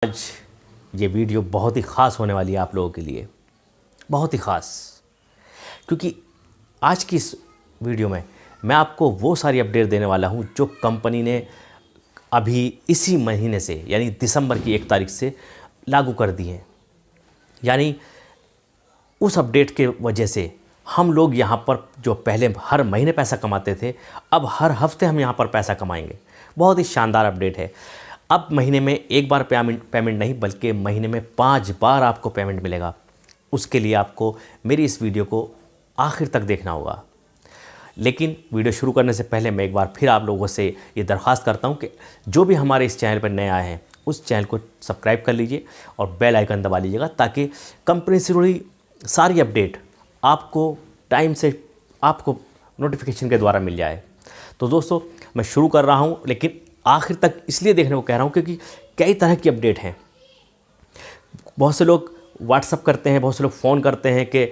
आज ये वीडियो बहुत ही ख़ास होने वाली है आप लोगों के लिए, बहुत ही ख़ास, क्योंकि आज की इस वीडियो में मैं आपको वो सारी अपडेट देने वाला हूँ जो कंपनी ने अभी इसी महीने से यानी दिसंबर की 1 तारीख से लागू कर दी हैं। यानी उस अपडेट के वजह से हम लोग यहाँ पर जो पहले हर महीने पैसा कमाते थे, अब हर हफ्ते हम यहाँ पर पैसा कमाएंगे। बहुत ही शानदार अपडेट है। अब महीने में एक बार पेमेंट नहीं बल्कि महीने में 5 बार आपको पेमेंट मिलेगा। उसके लिए आपको मेरी इस वीडियो को आखिर तक देखना होगा। लेकिन वीडियो शुरू करने से पहले मैं एक बार फिर आप लोगों से ये दरख्वास्त करता हूँ कि जो भी हमारे इस चैनल पर नए आए हैं उस चैनल को सब्सक्राइब कर लीजिए और बेल आइकन दबा लीजिएगा, ताकि कंपनी से जुड़ी सारी अपडेट आपको टाइम से आपको नोटिफिकेशन के द्वारा मिल जाए। तो दोस्तों, मैं शुरू कर रहा हूँ, लेकिन आखिर तक इसलिए देखने को कह रहा हूँ क्योंकि कई तरह की अपडेट हैं। बहुत से लोग व्हाट्सअप करते हैं, बहुत से लोग फ़ोन करते हैं कि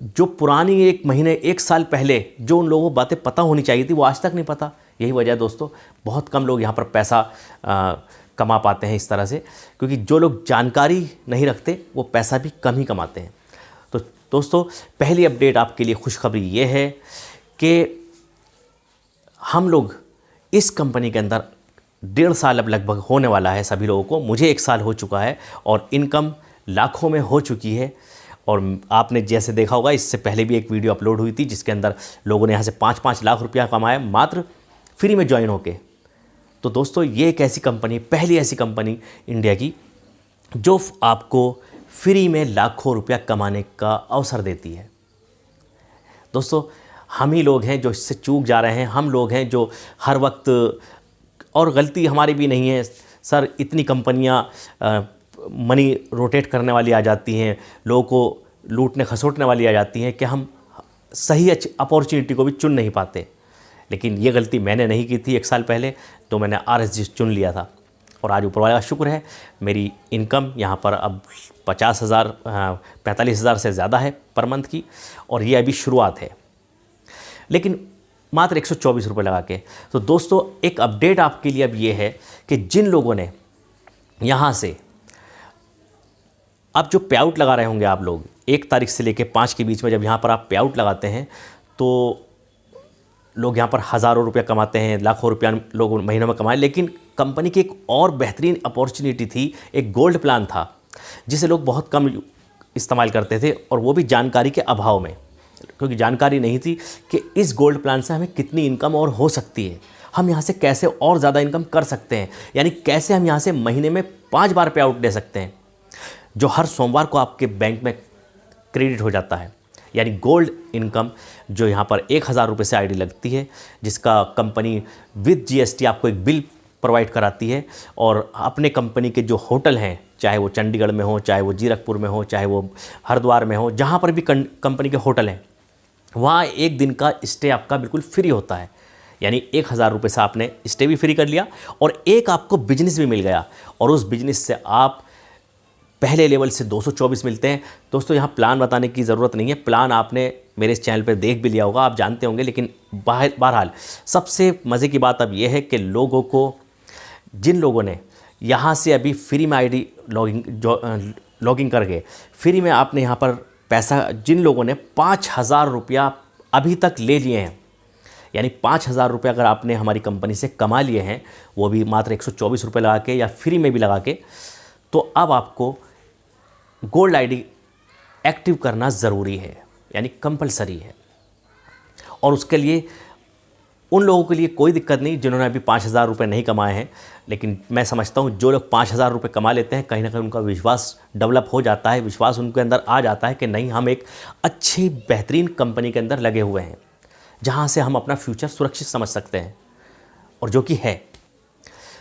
जो पुरानी 1 महीने 1 साल पहले जो उन लोगों को बातें पता होनी चाहिए थी वो आज तक नहीं पता। यही वजह है दोस्तों, बहुत कम लोग यहाँ पर पैसा कमा पाते हैं इस तरह से, क्योंकि जो लोग जानकारी नहीं रखते वो पैसा भी कम ही कमाते हैं। तो दोस्तों, पहली अपडेट आपके लिए खुशखबरी ये है कि हम लोग इस कंपनी के अंदर 1.5 साल अब लगभग होने वाला है सभी लोगों को। मुझे 1 साल हो चुका है और इनकम लाखों में हो चुकी है। और आपने जैसे देखा होगा, इससे पहले भी एक वीडियो अपलोड हुई थी जिसके अंदर लोगों ने यहाँ से 5-5 लाख रुपया कमाया मात्र फ्री में ज्वाइन होके। तो दोस्तों, ये एक ऐसी कंपनी, पहली ऐसी कंपनी इंडिया की जो आपको फ्री में लाखों रुपया कमाने का अवसर देती है। दोस्तों, हम ही लोग हैं जो इससे चूक जा रहे हैं। हम लोग हैं जो हर वक्त, और गलती हमारी भी नहीं है सर, इतनी कंपनियां मनी रोटेट करने वाली आ जाती हैं, लोगों को लूटने खसोटने वाली आ जाती हैं कि हम सही अपॉर्चुनिटी को भी चुन नहीं पाते। लेकिन ये गलती मैंने नहीं की थी 1 साल पहले, तो मैंने RSG चुन लिया था। और आज ऊपर वाले का शुक्र है, मेरी इनकम यहाँ पर अब 45,000 से ज़्यादा है पर मंथ की, और ये अभी शुरुआत है, लेकिन मात्र 124 रुपये लगा के। तो दोस्तों, एक अपडेट आपके लिए अब ये है कि जिन लोगों ने यहाँ से अब जो पे आउट लगा रहे होंगे आप लोग 1 तारीख से लेकर 5 के बीच में, जब यहाँ पर आप पे आउट लगाते हैं तो लोग यहाँ पर हज़ारों रुपया कमाते हैं, लाखों रुपया लोग महीनों में कमाए। लेकिन कंपनी की एक और बेहतरीन अपॉर्चुनिटी थी, एक गोल्ड प्लान था जिसे लोग बहुत कम इस्तेमाल करते थे, और वो भी जानकारी के अभाव में, क्योंकि जानकारी नहीं थी कि इस गोल्ड प्लान से हमें कितनी इनकम और हो सकती है, हम यहाँ से कैसे और ज़्यादा इनकम कर सकते हैं, यानी कैसे हम यहाँ से महीने में 5 बार पे आउट ले सकते हैं, जो हर सोमवार को आपके बैंक में क्रेडिट हो जाता है। यानी गोल्ड इनकम जो यहाँ पर 1,000 रुपये से आईडी लगती है, जिसका कंपनी विद GST आपको एक बिल प्रोवाइड कराती है, और अपने कंपनी के जो होटल हैं, चाहे वो चंडीगढ़ में हो, चाहे वो जीरकपुर में हो, चाहे वो हरिद्वार में हो, जहाँ पर भी कंपनी के होटल हैं, वहाँ 1 दिन का स्टे आपका बिल्कुल फ्री होता है। यानी 1,000 रुपये से आपने स्टे भी फ्री कर लिया और एक आपको बिजनेस भी मिल गया, और उस बिजनेस से आप पहले लेवल से 224 मिलते हैं। दोस्तों, यहाँ प्लान बताने की ज़रूरत नहीं है, प्लान आपने मेरे इस चैनल पर देख भी लिया होगा, आप जानते होंगे। लेकिन बहरहाल सबसे मज़े की बात अब यह है कि लोगों को, जिन लोगों ने यहाँ से अभी फ्री में आईडी लॉगिंग करके फ्री में आपने यहाँ पर पैसा, जिन लोगों ने 5,000 रुपया अभी तक ले लिए हैं, यानी 5,000 रुपये अगर आपने हमारी कंपनी से कमा लिए हैं, वो भी मात्र 124 रुपये लगा के या फ्री में भी लगा के, तो अब आपको गोल्ड आईडी एक्टिव करना ज़रूरी है, यानी कंपलसरी है। और उसके लिए उन लोगों के लिए कोई दिक्कत नहीं जिन्होंने अभी 5,000 रुपये नहीं कमाए हैं, लेकिन मैं समझता हूँ जो लोग 5,000 रुपये कमा लेते हैं, कहीं ना कहीं उनका विश्वास डेवलप हो जाता है, विश्वास उनके अंदर आ जाता है कि नहीं, हम एक अच्छी बेहतरीन कंपनी के अंदर लगे हुए हैं जहाँ से हम अपना फ्यूचर सुरक्षित समझ सकते हैं, और जो कि है।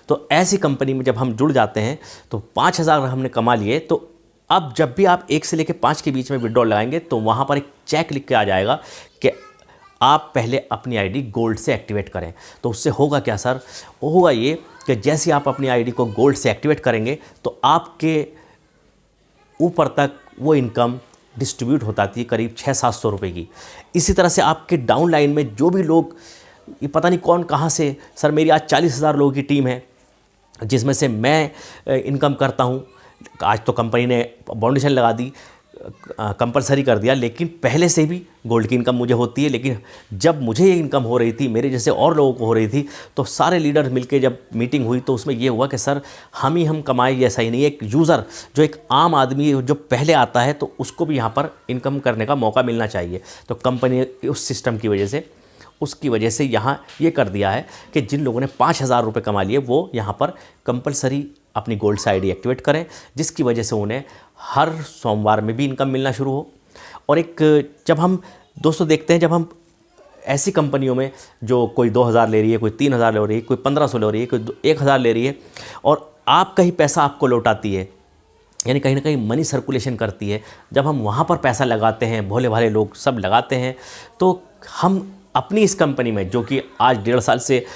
तो ऐसी कंपनी में जब हम जुड़ जाते हैं तो 5,000 हमने कमा लिए, तो अब जब भी आप 1 से लेकर 5 के बीच में विड्रॉल लगाएंगे तो वहाँ पर एक चेक लिख के आ जाएगा कि आप पहले अपनी आईडी गोल्ड से एक्टिवेट करें। तो उससे होगा क्या सर? वो होगा ये कि जैसे आप अपनी आईडी को गोल्ड से एक्टिवेट करेंगे तो आपके ऊपर तक वो इनकम डिस्ट्रीब्यूट होता थी करीब 600-700 रुपये की। इसी तरह से आपके डाउन लाइन में जो भी लोग, ये पता नहीं कौन कहाँ से, सर मेरी आज 40,000 लोगों की टीम है, जिसमें से मैं इनकम करता हूँ। आज तो कंपनी ने बाउंडेशन लगा दी, कंपलसरी कर दिया, लेकिन पहले से भी गोल्ड की इनकम मुझे होती है। लेकिन जब मुझे ये इनकम हो रही थी, मेरे जैसे और लोगों को हो रही थी, तो सारे लीडर्स मिलके जब मीटिंग हुई तो उसमें ये हुआ कि सर हम कमाएं, ये सही नहीं है। एक यूज़र जो एक आम आदमी जो पहले आता है तो उसको भी यहाँ पर इनकम करने का मौका मिलना चाहिए। तो कंपनी उस सिस्टम की वजह से यहाँ ये कर दिया है कि जिन लोगों ने 5,000 रुपये कमा लिए वो यहाँ पर कंपलसरी अपनी गोल्ड सा आईडी एक्टिवेट करें, जिसकी वजह से उन्हें हर सोमवार में भी इनकम मिलना शुरू हो। और एक जब हम दोस्तों देखते हैं, जब हम ऐसी कंपनियों में जो कोई 2,000 ले रही है, कोई 3,000 ले रही है, कोई 1,500 ले रही है, कोई 1,000 ले रही है, और आपका ही पैसा आपको लौटाती है, यानी कहीं ना कहीं मनी सर्कुलेशन करती है। जब हम वहाँ पर पैसा लगाते हैं, भोले भाले लोग सब लगाते हैं, तो हम अपनी इस कंपनी में, जो कि आज 1.5 साल से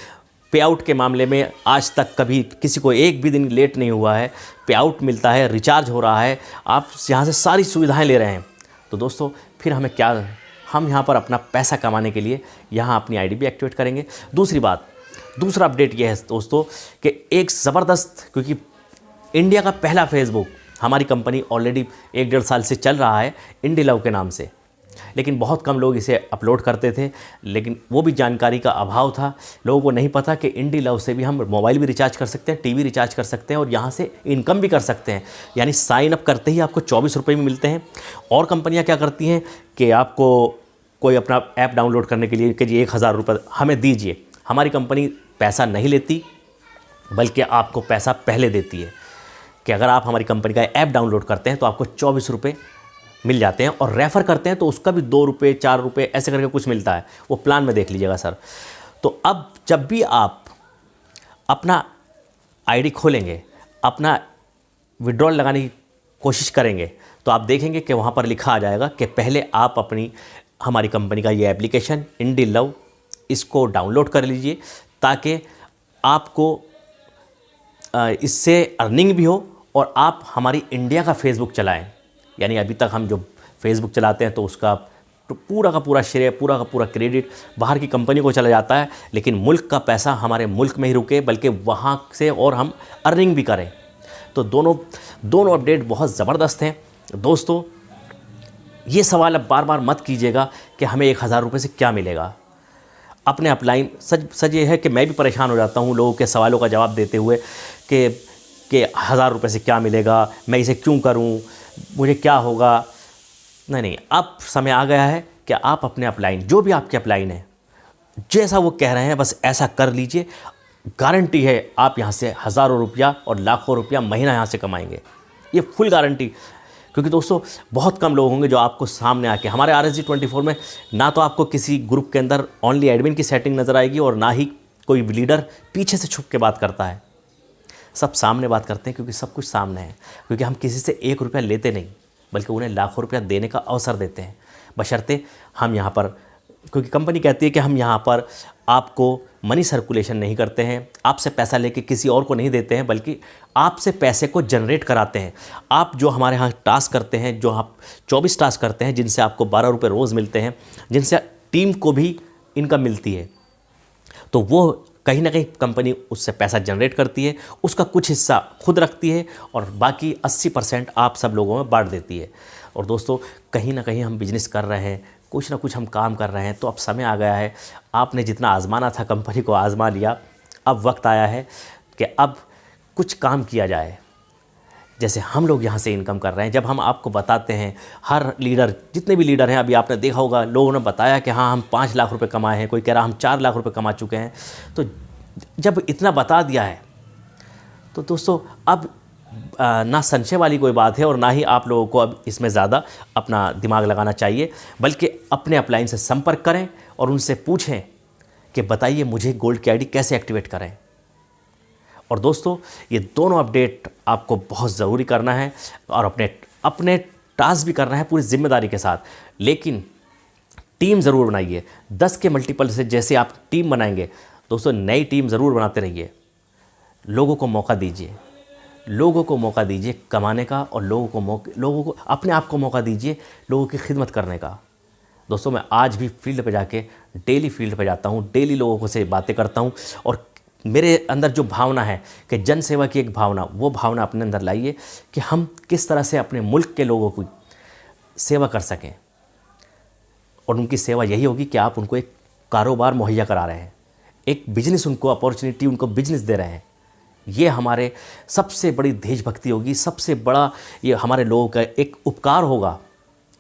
पे आउट के मामले में आज तक कभी किसी को एक भी दिन लेट नहीं हुआ है, पे आउट मिलता है, रिचार्ज हो रहा है, आप यहाँ से सारी सुविधाएं ले रहे हैं, तो दोस्तों फिर हमें क्या, हम यहाँ पर अपना पैसा कमाने के लिए यहाँ अपनी आईडी भी एक्टिवेट करेंगे। दूसरा अपडेट ये है दोस्तों कि एक ज़बरदस्त, क्योंकि इंडिया का पहला फेसबुक हमारी कंपनी ऑलरेडी 1-1.5 साल से चल रहा है इंडी लव के नाम से, लेकिन बहुत कम लोग इसे अपलोड करते थे, लेकिन वो भी जानकारी का अभाव था। लोगों को नहीं पता कि इंडी लव से भी हम मोबाइल भी रिचार्ज कर सकते हैं, टीवी रिचार्ज कर सकते हैं और यहाँ से इनकम भी कर सकते हैं। यानी साइन अप करते ही आपको 24 रुपये में मिलते हैं। और कंपनियाँ क्या करती हैं कि आपको कोई अपना ऐप डाउनलोड करने के लिए कि जी 1,000 रुपये हमें दीजिए। हमारी कंपनी पैसा नहीं लेती, बल्कि आपको पैसा पहले देती है कि अगर आप हमारी कंपनी का ऐप डाउनलोड करते हैं तो आपको 24 रुपये मिल जाते हैं, और रेफ़र करते हैं तो उसका भी 2 रुपये 4 रुपये ऐसे करके कुछ मिलता है, वो प्लान में देख लीजिएगा सर। तो अब जब भी आप अपना आईडी खोलेंगे, अपना विड्रॉल लगाने की कोशिश करेंगे, तो आप देखेंगे कि वहाँ पर लिखा आ जाएगा कि पहले आप अपनी हमारी कंपनी का ये एप्लीकेशन इंडी लव, इसको डाउनलोड कर लीजिए, ताकि आपको इससे अर्निंग भी हो और आप हमारी इंडिया का फेसबुक चलाएं। यानी अभी तक हम जो फेसबुक चलाते हैं तो उसका पूरा का पूरा श्रेय, पूरा का पूरा क्रेडिट बाहर की कंपनी को चला जाता है, लेकिन मुल्क का पैसा हमारे मुल्क में ही रुके, बल्कि वहाँ से और हम अर्निंग भी करें। तो दोनों अपडेट बहुत ज़बरदस्त हैं दोस्तों। ये सवाल अब बार बार मत कीजिएगा कि हमें 1,000 रुपये से क्या मिलेगा। अपने अपलाइन सच ये है कि मैं भी परेशान हो जाता हूँ लोगों के सवालों का जवाब देते हुए कि 1,000 रुपये से क्या मिलेगा, मैं इसे क्यों करूँ, मुझे क्या होगा। नहीं, अब समय आ गया है कि आप अपने अपलाइन, जो भी आपके अपलाइन है, जैसा वो कह रहे हैं बस ऐसा कर लीजिए। गारंटी है आप यहाँ से हज़ारों रुपया और लाखों रुपया महीना यहाँ से कमाएंगे, ये फुल गारंटी। क्योंकि दोस्तों बहुत कम लोग होंगे जो आपको सामने आके, हमारे RSG24 में ना तो आपको किसी ग्रुप के अंदर ओनली एडमिन की सेटिंग नज़र आएगी, और ना ही कोई लीडर पीछे से छुप के बात करता है। सब सामने बात करते हैं, क्योंकि सब कुछ सामने है। क्योंकि हम किसी से 1 रुपया लेते नहीं, बल्कि उन्हें लाखों रुपया देने का अवसर देते हैं, बशर्ते हम यहाँ पर, क्योंकि कंपनी कहती है कि हम यहाँ पर आपको मनी सर्कुलेशन नहीं करते हैं, आपसे पैसा लेके किसी और को नहीं देते हैं, बल्कि आपसे पैसे को जनरेट कराते हैं। आप जो हमारे यहाँ टास्क करते हैं, जो आप 24 टास्क करते हैं, जिनसे आपको 12 रुपये रोज़ मिलते हैं, जिनसे टीम को भी इनकम मिलती है, तो वो कहीं ना कहीं कंपनी उससे पैसा जनरेट करती है, उसका कुछ हिस्सा खुद रखती है और बाकी 80% आप सब लोगों में बांट देती है। और दोस्तों कहीं ना कहीं हम बिजनेस कर रहे हैं, कुछ ना कुछ हम काम कर रहे हैं, तो अब समय आ गया है, आपने जितना आजमाना था कंपनी को आजमा लिया, अब वक्त आया है कि अब कुछ काम किया जाए। जैसे हम लोग यहाँ से इनकम कर रहे हैं, जब हम आपको बताते हैं, हर लीडर, जितने भी लीडर हैं, अभी आपने देखा होगा लोगों ने बताया कि हाँ हम 5 लाख रुपए कमाए हैं, कोई कह रहा हम 4 लाख रुपए कमा चुके हैं। तो जब इतना बता दिया है तो दोस्तों अब ना संशय वाली कोई बात है और ना ही आप लोगों को अब इसमें ज़्यादा अपना दिमाग लगाना चाहिए, बल्कि अपने अपलाइन से संपर्क करें और उनसे पूछें कि बताइए मुझे गोल्ड की आईडी कैसे एक्टिवेट करें। और दोस्तों ये दोनों अपडेट आपको बहुत ज़रूरी करना है और अपने टास्क भी करना है पूरी जिम्मेदारी के साथ, लेकिन टीम ज़रूर बनाइए। 10 के मल्टीपल से जैसे आप टीम बनाएंगे दोस्तों, नई टीम ज़रूर बनाते रहिए। लोगों को मौका दीजिए, लोगों को मौका दीजिए कमाने का, और लोगों को अपने आप को मौका दीजिए लोगों की खिदमत करने का। दोस्तों मैं आज भी फील्ड पे जाके, डेली फील्ड पे जाता हूँ, डेली लोगों से बातें करता हूँ और मेरे अंदर जो भावना है कि जन सेवा की एक भावना, वो भावना अपने अंदर लाइए कि हम किस तरह से अपने मुल्क के लोगों की सेवा कर सकें। और उनकी सेवा यही होगी कि आप उनको एक कारोबार मुहैया करा रहे हैं, एक बिजनेस, उनको अपॉर्चुनिटी, उनको बिजनेस दे रहे हैं। ये हमारे सबसे बड़ी देशभक्ति होगी, सबसे बड़ा ये हमारे लोगों का एक उपकार होगा।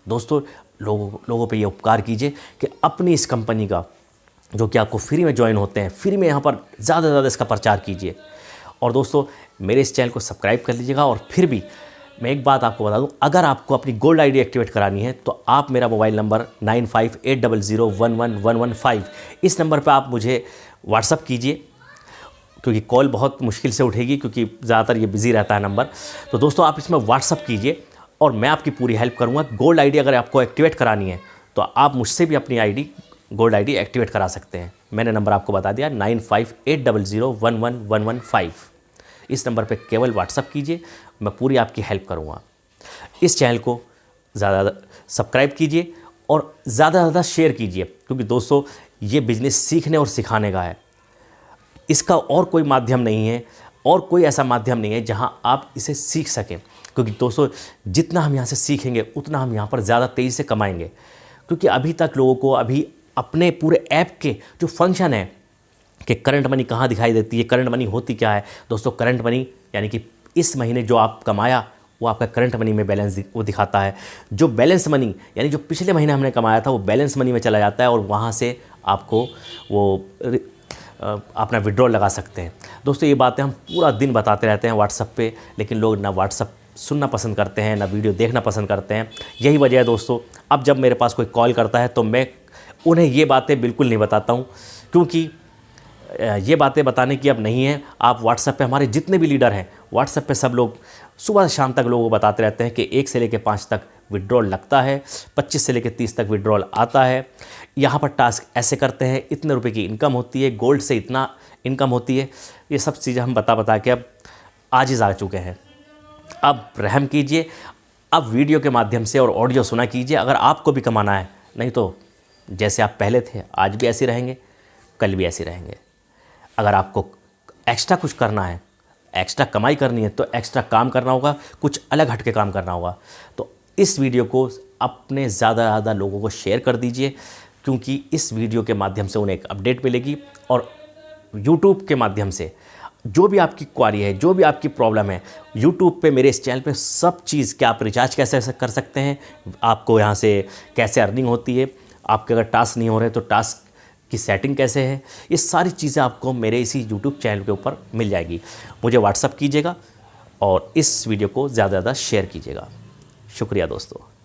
दोस्तों, लोगों पे ये उपकार कीजिए कि अपनी इस कंपनी का, जो कि आपको फ्री में ज्वाइन होते हैं, फ्री में यहाँ पर ज़्यादा से ज़्यादा इसका प्रचार कीजिए। और दोस्तों, मेरे इस चैनल को सब्सक्राइब कर लीजिएगा। और फिर भी मैं एक बात आपको बता दूं, अगर आपको अपनी गोल्ड आईडी एक्टिवेट करानी है तो आप मेरा मोबाइल नंबर 9580011115, इस नंबर पर आप मुझे व्हाट्सअप कीजिए, क्योंकि कॉल बहुत मुश्किल से उठेगी, क्योंकि ज़्यादातर ये बिज़ी रहता है नंबर। तो दोस्तों, आप इसमें व्हाट्सअप कीजिए और मैं आपकी पूरी हेल्प करूँगा। गोल्ड आईडी अगर आपको एक्टिवेट करानी है तो आप मुझसे भी अपनी आईडी, गोल्ड आईडी एक्टिवेट करा सकते हैं। मैंने नंबर आपको बता दिया, 9580011115। इस नंबर पे केवल व्हाट्सअप कीजिए, मैं पूरी आपकी हेल्प करूँगा। इस चैनल को ज़्यादा सब्सक्राइब कीजिए और ज़्यादा से ज़्यादा शेयर कीजिए, क्योंकि दोस्तों ये बिज़नेस सीखने और सिखाने का है। इसका और कोई माध्यम नहीं है, और कोई ऐसा माध्यम नहीं है जहां आप इसे सीख सकें। क्योंकि दोस्तों, जितना हम यहाँ से सीखेंगे उतना हम यहाँ पर ज़्यादा तेज़ी से कमाएंगे। क्योंकि अभी तक लोगों को अभी अपने पूरे ऐप के जो फंक्शन है कि करंट मनी कहाँ दिखाई देती है, करंट मनी होती क्या है। दोस्तों, करंट मनी यानी कि इस महीने जो आप कमाया वो आपका करंट मनी में बैलेंस वो दिखाता है। जो बैलेंस मनी यानी जो पिछले महीने हमने कमाया था वो बैलेंस मनी में चला जाता है और वहाँ से आपको वो अपना विड्रॉल लगा सकते हैं। दोस्तों, ये बातें हम पूरा दिन बताते रहते हैं व्हाट्सएप पे, लेकिन लोग ना व्हाट्सएप सुनना पसंद करते हैं, ना वीडियो देखना पसंद करते हैं। यही वजह है दोस्तों, अब जब मेरे पास कोई कॉल करता है तो मैं उन्हें ये बातें बिल्कुल नहीं बताता हूँ, क्योंकि ये बातें बताने की अब नहीं है। आप व्हाट्सएप पे, हमारे जितने भी लीडर हैं व्हाट्सएप पे, सब लोग सुबह से शाम तक लोगों को बताते रहते हैं कि 1 से लेकर 5 तक विड्रॉल लगता है, 25 से लेकर 30 तक विड्रॉल आता है, यहाँ पर टास्क ऐसे करते हैं, इतने रुपए की इनकम होती है, गोल्ड से इतना इनकम होती है। ये सब चीज़ें हम बता के अब आजिज़ आ चुके हैं। अब रहम कीजिए, अब वीडियो के माध्यम से और ऑडियो सुना कीजिए अगर आपको भी कमाना है। नहीं तो जैसे आप पहले थे आज भी ऐसे रहेंगे, कल भी ऐसे रहेंगे। अगर आपको एक्स्ट्रा कुछ करना है, एक्स्ट्रा कमाई करनी है, तो एक्स्ट्रा काम करना होगा, कुछ अलग हट के काम करना होगा। तो इस वीडियो को अपने ज़्यादा से ज़्यादा लोगों को शेयर कर दीजिए, क्योंकि इस वीडियो के माध्यम से उन्हें एक अपडेट मिलेगी। और यूट्यूब के माध्यम से जो भी आपकी क्वारी है, जो भी आपकी प्रॉब्लम है, यूट्यूब पे मेरे इस चैनल पे सब चीज़, क्या आप रिचार्ज कैसे कर सकते हैं, आपको यहाँ से कैसे अर्निंग होती है, आपके अगर टास्क नहीं हो रहे तो टास्क की सेटिंग कैसे है, ये सारी चीज़ें आपको मेरे इसी यूट्यूब चैनल के ऊपर मिल जाएगी। मुझे व्हाट्सअप कीजिएगा और इस वीडियो को ज़्यादा से ज़्यादा शेयर कीजिएगा। शुक्रिया दोस्तों।